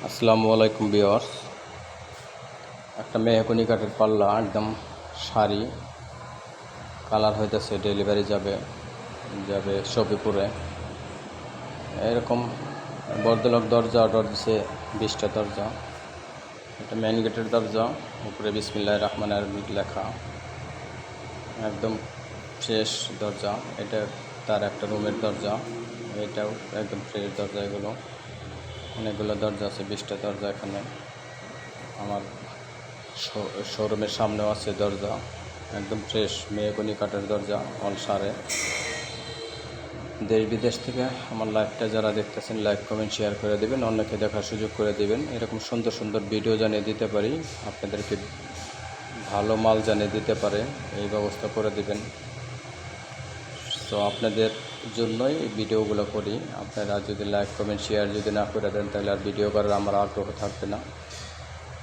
আসসালামু আলাইকুম ভিউয়ার্স। একটা মেহগনি কাঠের পাল্লা একদম সারি কালার হইতেছে, ডেলিভারি যাবে সফিপুরে। এরকম বর্দলক দরজা অর্ডার দিছে 20টা দরজা। এটা মেন গেটের দরজা, উপরে বিসমিল্লাহির রহমানির রহিম লেখা, একদম ফ্রেশ দরজা। এটা তার একটা রুমের দরজা, এটাও একদম ফ্রেশ দরজা। এগুলো অনেকগুলো দরজা আছে, 20টা দরজা এখানে। আমার শোরুমের সামনেও আছে দরজা, একদম ফ্রেশ মেহগনি কাঠের দরজা, অল সারে। দেশ বিদেশ থেকে আমার লাইভটা যারা দেখতেছেন, লাইক কমেন্ট শেয়ার করে দেবেন, অন্যকে দেখার সুযোগ করে দেবেন। এরকম সুন্দর সুন্দর ভিডিও জানিয়ে দিতে পারি, আপনাদেরকে ভালো মাল জানিয়ে দিতে পারে, এই ব্যবস্থা করে দিবেন। তো আপনাদের জন্যই এই ভিডিওগুলো করি। আপনারা যদি লাইক কমেন্ট শেয়ার যদি না করে দেন, তাহলে আর ভিডিও করার আমার আগ্রহ থাকবে না।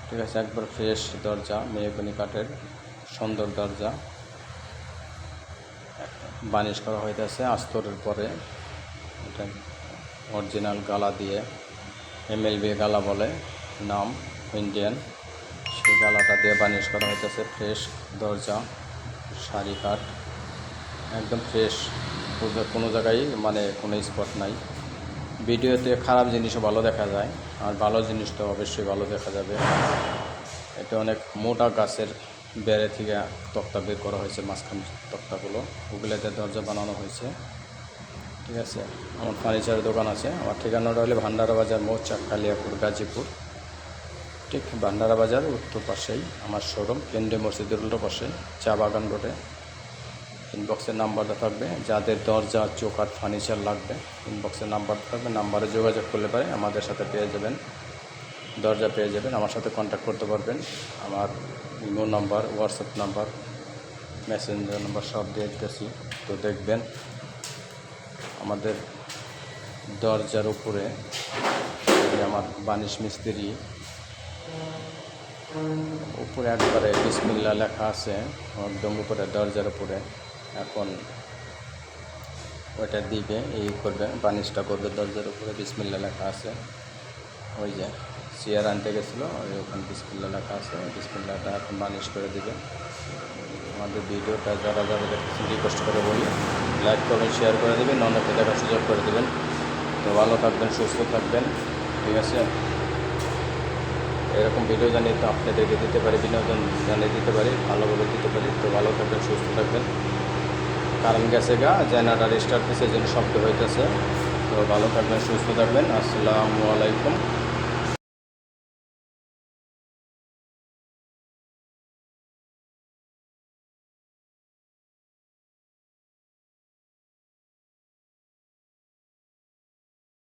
ঠিক আছে, একবার ফ্রেশ দরজা, মেহগনি কাঠের সুন্দর দরজা, বানিশ করা হইতেছে আস্তরের পরে। এটা অরিজিনাল গালা দিয়ে, MLB গালা বলে নাম, ইন্ডিয়ান, সেই গালাটা দিয়ে বানিশ করা হইতেছে। ফ্রেশ দরজা, সারি কাঠ, একদম ফ্রেশ, কোনো জায়গায় মানে কোনো স্পট নাই। ভিডিওতে খারাপ জিনিসও ভালো দেখা যায়, আর ভালো জিনিস তো অবশ্যই ভালো দেখা যাবে। এটা অনেক মোটা গাছের বেড়ে থেকে তক্তা বের করা হয়েছে, মাঝখান তক্তাগুলো, ওগুলোতে দরজা বানানো হয়েছে। ঠিক আছে, আমার ফার্নিচারের দোকান আছে। আমার ঠিকানাটা হলে ভান্ডারা বাজার, মৌচাক, কালিয়াপুর, গাজীপুর। ঠিক ভান্ডারা বাজার উত্তর পাশেই আমার শোরুম, কেন্দ্রীয় মসজিদের উল্টো পাশে, চা বাগান রোডে। ইনবক্সের নাম্বারটা থাকবে, যাদের দরজা চৌকাঠ ফার্নিচার লাগবে ইনবক্সের নাম্বার থাকবে, নাম্বারে যোগাযোগ করলে পারে আমাদের সাথে পেয়ে যাবেন, দরজা পেয়ে যাবেন। আমার সাথে কন্ট্যাক্ট করতে পারবেন। আমার imo number, WhatsApp number, Messenger number সব দিয়ে দিতেছি। তো দেখবেন আমাদের দরজার উপরে আমার বানিশ মিস্ত্রি, উপরে একবারে বিসমিল্লাহ লেখা আছে, একদম উপরে দরজার উপরে। এখন ওইটা দিবে, এই করবে, বানিশটা করবে দরজার উপরে, বিসমিল্লাহ লেখা আছে। ওই যে চেয়ার আনতে গেছিলো, ওখানে বিসমিল্লাহ লেখা আছে, বিসমিল্লাহটা এখন বানিশ করে দিবে। আমাদের ভিডিওটা যারা যারা দেখতেছেন, রিকোয়েস্ট করে বলি, লাইক কমেন্ট শেয়ার করে দেবেন, অন্যকে দেখার সুযোগ করে দেবেন। তো ভালো থাকবেন, সুস্থ থাকবেন। ঠিক আছে, এরকম ভিডিও জানিয়ে তো আপনাদেরকে দিতে পারি, বিনোদন জানিয়ে দিতে পারি, ভালোভাবে দিতে পারি। তো ভালো থাকবেন, সুস্থ থাকবেন। কারণ গেছে জেনারেটর স্টার্ট হয়েছে, যেন শব্দ হইতেছে। তো ভালো থাকবেন, সুস্থ থাকবেন। আসসালামু আলাইকুম।